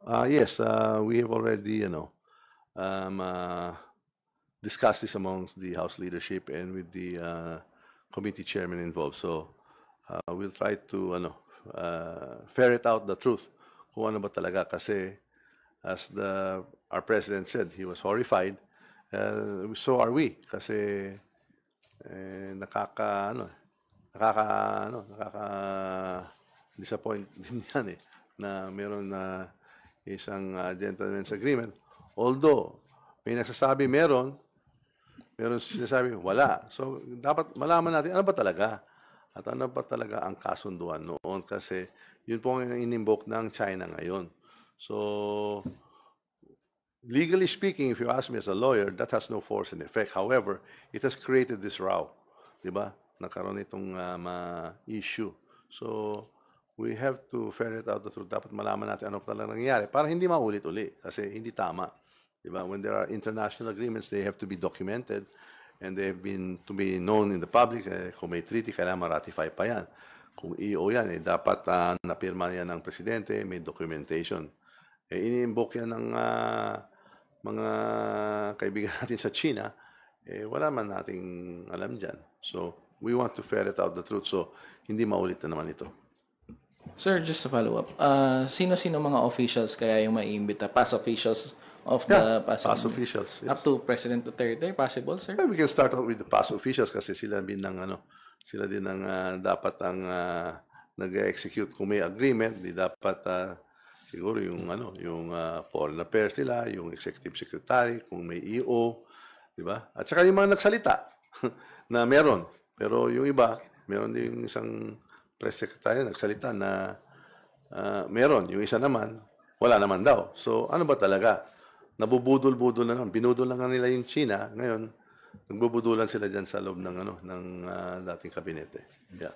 Yes, we have already, um, uh, discussed this amongst the House leadership and with the committee chairman involved. So we'll try to ferret out the truth kung ano ba talaga kasi as our president said, he was horrified. So are we kasi nakaka disappoint din yan na meron na isang gentleman's agreement. Although may nagsasabi meron sinasabi wala. So dapat malaman natin ano ba talaga at ano ba talaga ang kasunduan noon kasi yun po ang in-invoke ng China ngayon. So legally speaking, if you ask me as a lawyer, that has no force and effect. However, it has created this row. Di ba? Nagkaroon itong issue. So, we have to ferret out the truth. Dapat malaman natin ano talaga nangyayari para hindi maulit-uli kasi hindi tama. Di ba? When there are international agreements, they have to be documented and they have been to be known in the public. Kung may treaty, kailangan ma-ratify pa yan. Kung EO yan, dapat napirma yan ng presidente, may documentation. Ini-invoke yan ng mga kaibigan natin sa China, wala man nating alam dyan. So, we want to ferret out the truth. So, hindi maulit na naman ito. Sir, just to follow up, sino-sino mga officials kaya yung maiimbita? Past officials of the past officials. Yes. Up to President Duterte, possible, sir? Well, we can start out with the past officials kasi sila din ang dapat ang nag-execute kung may agreement, di dapat siguro yung foreign affairs nila, yung executive secretary, kung may EO, di ba? At saka yung mga nagsalita na meron. Pero yung iba, meron din isang press secretary nagsalita na meron. Yung isa naman, wala naman daw. So ano ba talaga? Nabubudol-budol na lang. Binudol lang nila yung China. Ngayon, nagbubudulan sila dyan sa loob ng dating kabinete. Yeah.